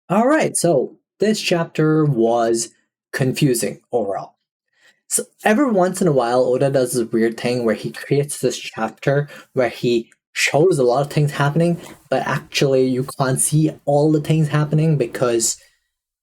All right, so this chapter was confusing overall. So every once in a while, Oda does this weird thing where he creates this chapter where he shows a lot of things happening, but actually you can't see all the things happening because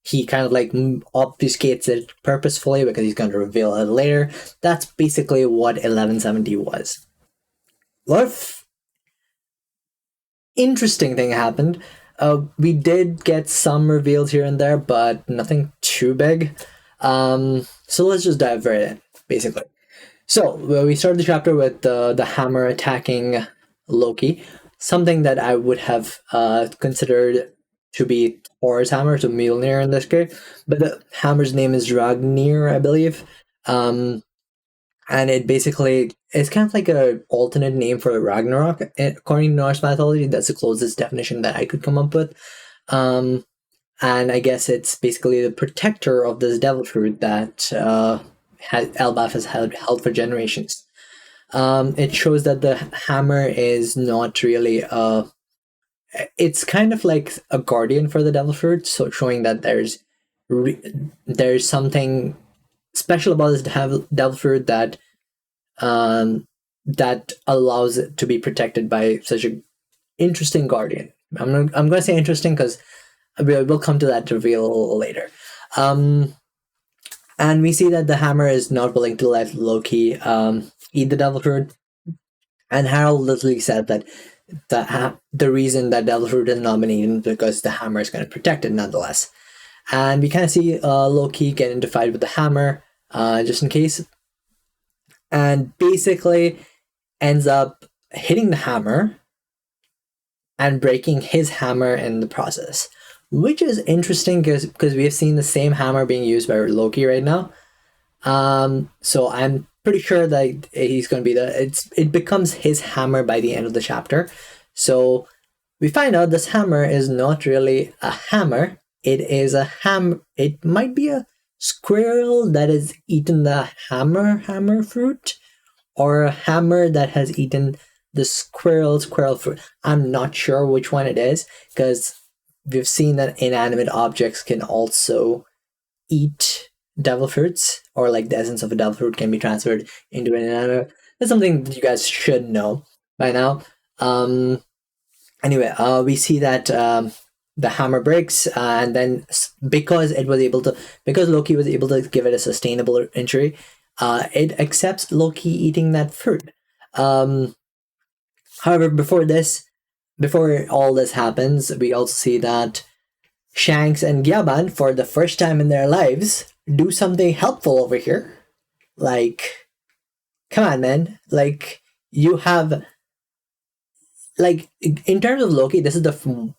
he kind of like obfuscates it purposefully because he's going to reveal it later. That's basically what 1170 was. A lot of interesting thing happened. We did get some reveals here and there, but nothing too big. So let's just dive right in, basically. So we start the chapter with the hammer attacking Loki, something that I would have considered to be Thor's hammer, so Mjolnir in this case, but the hammer's name is Ragnir, I believe. Um, and it basically is kind of like a alternate name for Ragnarok. According to Norse mythology, that's the closest definition that I could come up with. Um, and I guess it's basically the protector of this devil fruit that Elbaf has held for generations. It shows that the hammer is not really a. It's kind of like a guardian for the devil fruit, so showing that there's something special about this devil fruit um, that allows it to be protected by such an interesting guardian. I'm going to say interesting because we'll come to that reveal later. Um, and we see that the hammer is not willing to let Loki eat the devil fruit. And Harold literally said that the reason that devil fruit is not been eaten is because the hammer is going to protect it nonetheless. And we kind of see Loki get into fight with the hammer just in case. And basically ends up hitting the hammer and breaking his hammer in the process, which is interesting because we have seen the same hammer being used by Loki right now. So I'm pretty sure that he's going to be it becomes his hammer by the end of the chapter. So we find out this hammer is not really a hammer. It is a It might be a squirrel that has eaten the hammer fruit, or a hammer that has eaten the squirrel fruit. I'm not sure which one it is because we've seen that inanimate objects can also eat devil fruits, or like the essence of a devil fruit can be transferred into an inanimate. That's something that you guys should know by now. Anyway, we see that the hammer breaks, and then because Loki was able to give it a sustainable injury, it accepts Loki eating that fruit. However, before all this happens, we also see that Shanks and Gyaban, for the first time in their lives, do something helpful over here. Like, come on, man. Like, you have, like, in terms of Loki, this is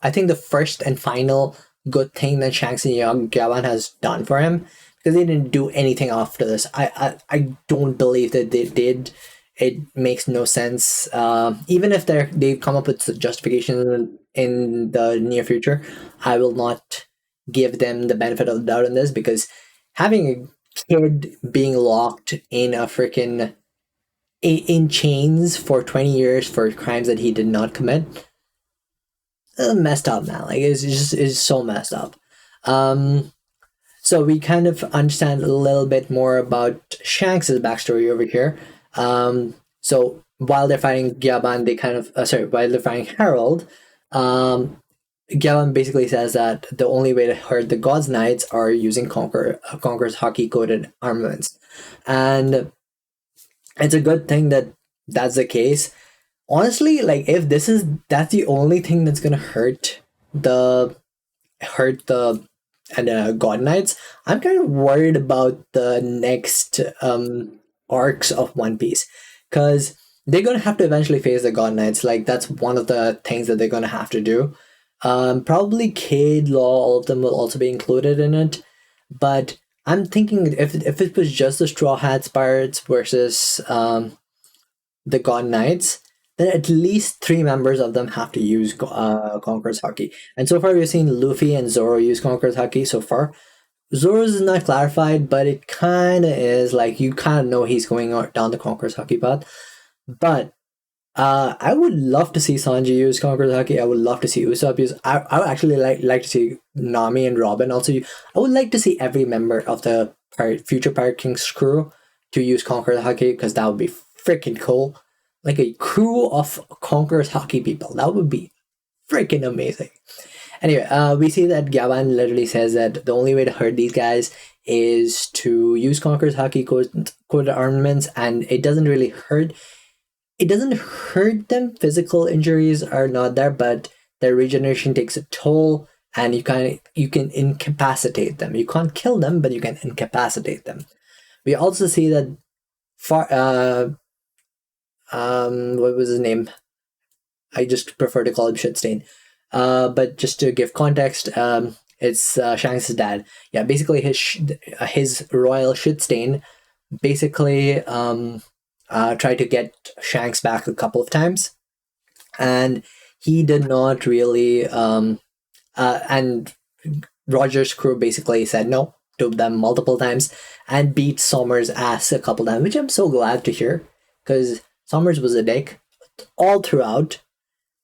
I think the first and final good thing that Shanks and Gyaban has done for him, because they didn't do anything after this. I don't believe that they did. It makes no sense. Even if they come up with justification in the near future, I will not give them the benefit of the doubt in this, because having a kid being locked in a freaking in chains for 20 years for crimes that he did not commit, messed up, man. Like, it's so messed up. So we kind of understand a little bit more about Shanks' backstory over here. So while they're fighting Gyaban, while they're fighting Harold, Gyaban basically says that the only way to hurt the God's Knights are using Conqueror's Haki-coated armaments. And it's a good thing that that's the case. Honestly, like, if that's the only thing that's gonna hurt the God Knights, I'm kind of worried about the next arcs of One Piece, because they're gonna have to eventually face the God Knights. Like, that's one of the things that they're gonna have to do. Probably Cade, Law, all of them will also be included in it, but I'm thinking if it was just the Straw Hats Pirates versus the God Knights, then at least 3 members of them have to use Conqueror's Haki. And so far, we've seen Luffy and Zoro use Conqueror's Haki so far. Zoro's is not clarified, but it kind of is. Like, you kind of know he's going down the Conqueror's Haki path. But I would love to see Sanji use Conqueror's Haki. I would love to see Usopp use. I would actually like to see Nami and Robin also. I would like to see every member of the future Pirate King's crew to use Conqueror's Haki, because that would be freaking cool. Like a crew of Conqueror's Haki people. That would be freaking amazing. Anyway, we see that Gavan literally says that the only way to hurt these guys is to use Conqueror's Haki coded armaments, and it doesn't really hurt. It doesn't hurt them. Physical injuries are not there, but their regeneration takes a toll, and you can incapacitate them. You can't kill them, but you can incapacitate them. We also see that what was his name? I just prefer to call him Shitstain. But just to give context, it's Shanks' dad. Yeah, basically his royal Shitstain basically tried to get Shanks back a couple of times, and he did not really. And Roger's crew basically said no to them multiple times and beat Somers' ass a couple times, which I'm so glad to hear, because Somers was a dick all throughout,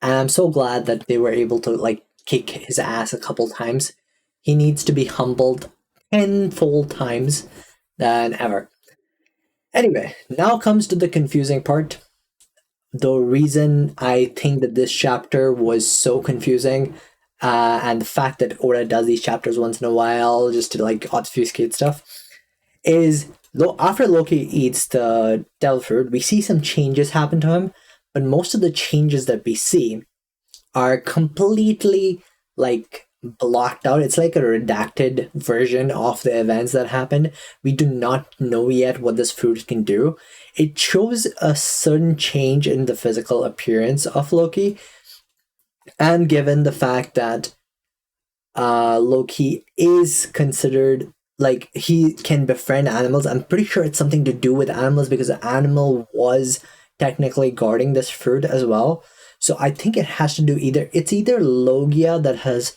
and I'm so glad that they were able to like kick his ass a couple times. He needs to be humbled tenfold times than ever. Anyway, now comes to the confusing part. The reason I think that this chapter was so confusing, and the fact that Oda does these chapters once in a while just to like obfuscate stuff, is after Loki eats the devil fruit, we see some changes happen to him, but most of the changes that we see are completely like blocked out. It's like a redacted version of the events that happened. We do not know yet what this fruit can do. It shows a certain change in the physical appearance of Loki, and given the fact that Loki is considered like he can befriend animals, I'm pretty sure it's something to do with animals, because the animal was technically guarding this fruit as well. So I think it has to do it's either Logia that has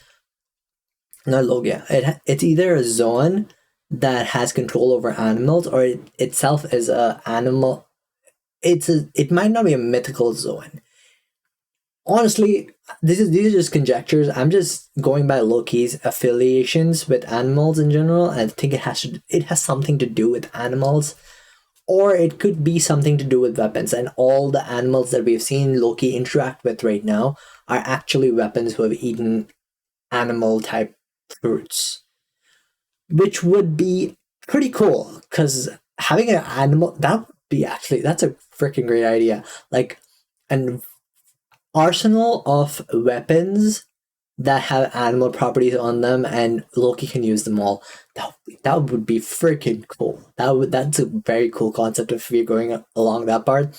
not Logia. It's either a Zoan that has control over animals, or it itself is a animal. It might not be a mythical Zoan. Honestly, these are just conjectures. I'm just going by Loki's affiliations with animals in general, and I think it has something to do with animals, or it could be something to do with weapons. And all the animals that we've seen Loki interact with right now are actually weapons who have eaten animal type fruits, which would be pretty cool, because having an animal, that's a freaking great idea. Like an arsenal of weapons that have animal properties on them, and Loki can use them all. That would be freaking cool. That's a very cool concept if we're going along that part.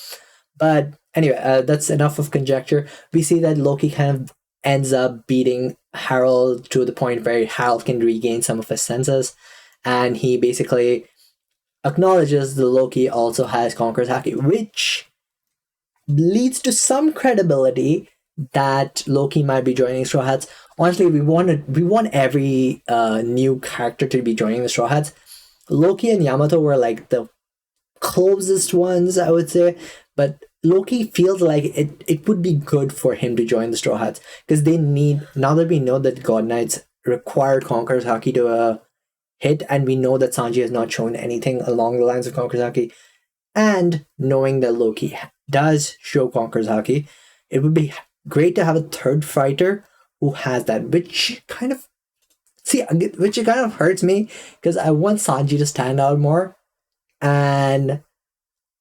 But anyway, that's enough of conjecture. We see that Loki kind of ends up beating Harold to the point where Harold can regain some of his senses, and he basically acknowledges that Loki also has Conqueror's Haki, which leads to some credibility that Loki might be joining Straw Hats. Honestly, we want every new character to be joining the Straw Hats. Loki and Yamato were like the closest ones, I would say, but Loki feels like it would be good for him to join the Straw Hats, because they need, now that we know that God Knights required Conqueror's Haki to hit, and we know that Sanji has not shown anything along the lines of Conqueror's Haki, and knowing that Loki does show Conqueror's Haki, it would be great to have a third fighter who has that, which kind of hurts me, because I want Sanji to stand out more. And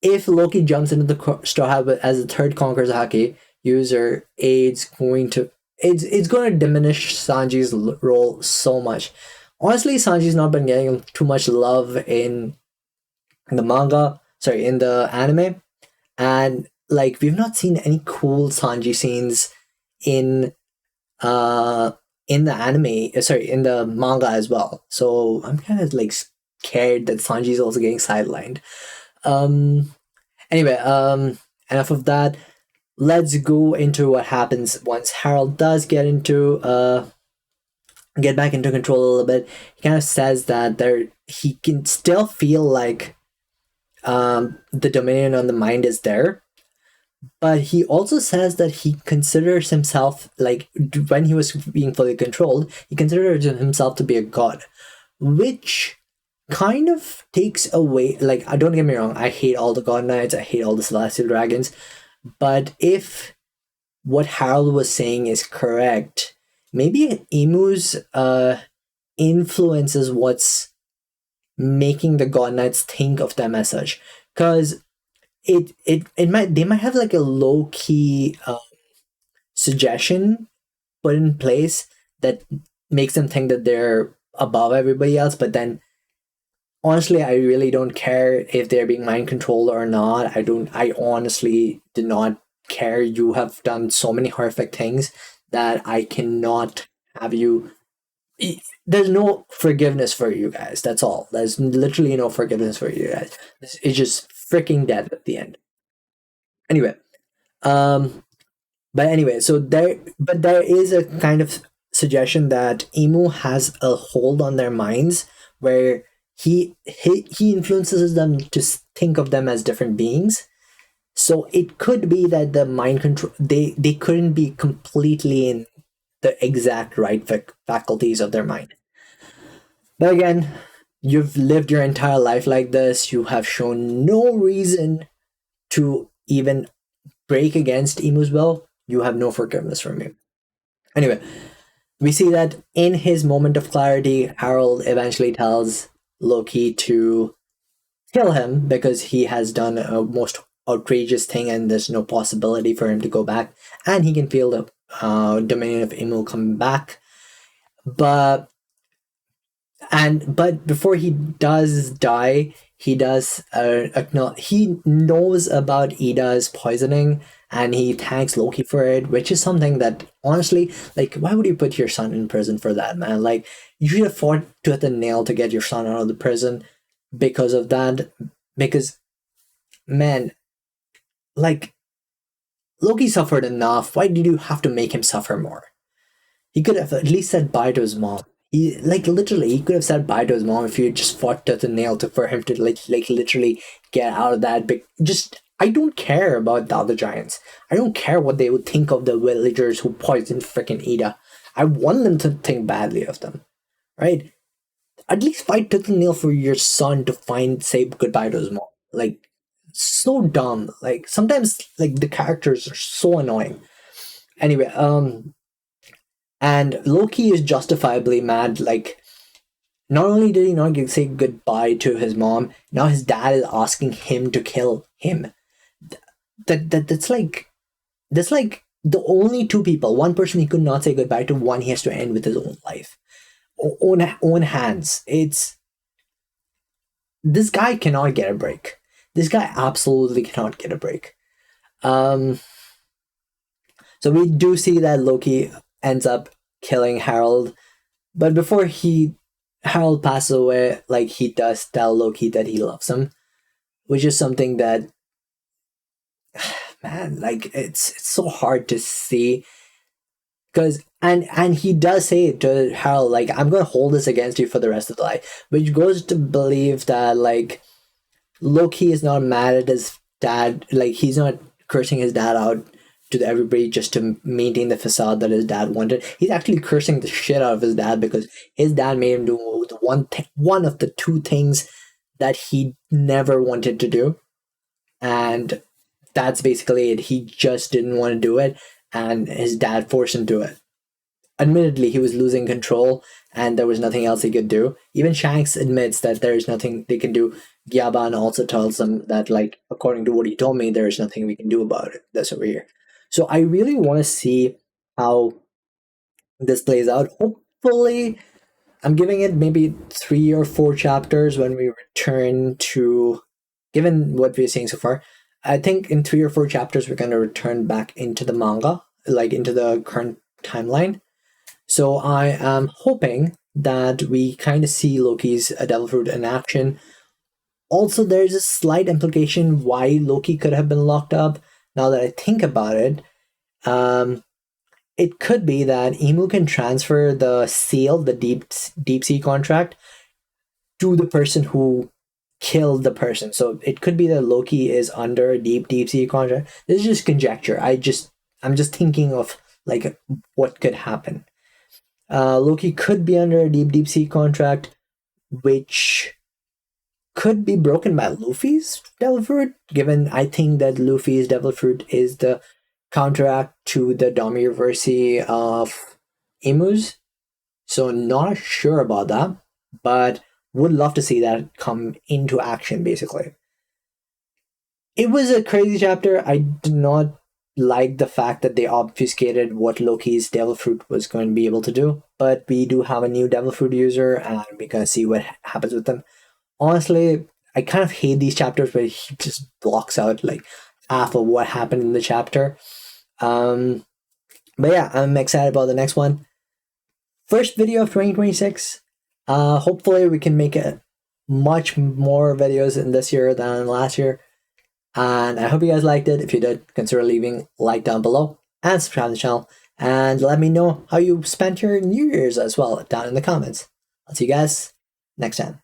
if Loki jumps into the Straw Hat as a third Conqueror's Haki user, it's going to diminish Sanji's role so much. Honestly, Sanji's not been getting too much love in the anime, and like we've not seen any cool Sanji scenes in the anime, in the manga as well. So I'm kind of like scared that Sanji's also getting sidelined. Anyway, enough of that. Let's go into what happens once Harold does get back into control a little bit. He kind of says that he can still feel like the dominion on the mind is there, But he also says that he considers himself, like when he was being fully controlled, he considered himself to be a god, which kind of takes away, like, I don't get me wrong, I hate all the god knights, I hate all the celestial dragons, but if what Harold was saying is correct, maybe Emu's influence is what's making the god knights think of them as such, because it might, they might have like a low key suggestion put in place that makes them think that they're above everybody else, but then honestly, I really don't care if they're being mind controlled or not. I honestly do not care. You have done so many horrific things that I cannot have you. There's no forgiveness for you guys. That's all. There's literally no forgiveness for you guys. It's just freaking dead at the end. Anyway, um, but anyway, but there is a kind of suggestion that Emu has a hold on their minds where he influences them to think of them as different beings. So it could be that the mind control, they couldn't be completely in the exact right faculties of their mind. But again, you've lived your entire life like this. You have shown no reason to even break against Emu's will. You have no forgiveness from him. Anyway, we see that in his moment of clarity, Harold eventually tells Loki to kill him because he has done a most outrageous thing and there's no possibility for him to go back. And he can feel the dominion of Emu come back. But before he does die, he does acknowledge, he knows about Ida's poisoning and he thanks Loki for it, which is something that honestly, like, why would you put your son in prison for that, man? Like, you should have fought tooth and nail to get your son out of the prison because of that. Because, man, like, Loki suffered enough. Why did you have to make him suffer more? He could have at least said bye to his mom. He, like, literally, he could have said bye to his mom if you had just fought tooth and nail for him to like literally get out of that big. Just, I don't care about the other giants. I don't care what they would think of the villagers who poisoned freaking Ida. I want them to think badly of them, right? At least fight tooth and nail for your son to say goodbye to his mom. Like, so dumb. Like, sometimes, like, the characters are so annoying. Anyway, and Loki is justifiably mad. Like, not only did he not say goodbye to his mom, now his dad is asking him to kill him. That's like the only two people. One person he could not say goodbye to. One he has to end with his own life, own hands. It's, this guy cannot get a break. This guy absolutely cannot get a break. So we do see that Loki ends up killing Harold, but before Harold passes away, like, he does tell Loki that he loves him, which is something that, man, like, it's so hard to see, because and he does say it to Harold, like, I'm gonna hold this against you for the rest of the life, which goes to believe that, like, Loki is not mad at his dad, like, he's not cursing his dad out to everybody just to maintain the facade that his dad wanted. He's actually cursing the shit out of his dad because his dad made him do the one of the two things that he never wanted to do, and that's basically it. He just didn't want to do it, and his dad forced him to it. Admittedly, he was losing control, and there was nothing else he could do. Even Shanks admits that there is nothing they can do. Gyaban also tells them that, like, according to what he told me, there is nothing we can do about it. That's over here. So I really want to see how this plays out. Hopefully, I'm giving it maybe 3 or 4 chapters when we return to, given what we're seeing so far, I think in 3 or 4 chapters we're going to return back into the manga, like into the current timeline. So I am hoping that we kind of see Loki's Devil Fruit in action. Also, there's a slight implication why Loki could have been locked up. Now that I think about it, it could be that Emu can transfer the seal, the deep sea contract, to the person who killed the person. So it could be that Loki is under a deep sea contract. This is just conjecture. I'm just thinking of like what could happen. Loki could be under a deep sea contract, which could be broken by Luffy's Devil Fruit, given I think that Luffy's Devil Fruit is the counteract to the Domiverse of Emus. So not sure about that, but would love to see that come into action, basically. It was a crazy chapter. I did not like the fact that they obfuscated what Loki's Devil Fruit was going to be able to do, but we do have a new Devil Fruit user, and we're going to see what happens with them. Honestly, I kind of hate these chapters where he just blocks out like half of what happened in the chapter. But yeah, I'm excited about the next one. First video of 2026. Hopefully we can make it much more videos in this year than last year. And I hope you guys liked it. If you did, consider leaving a like down below and subscribe to the channel. And let me know how you spent your New Year's as well down in the comments. I'll see you guys next time.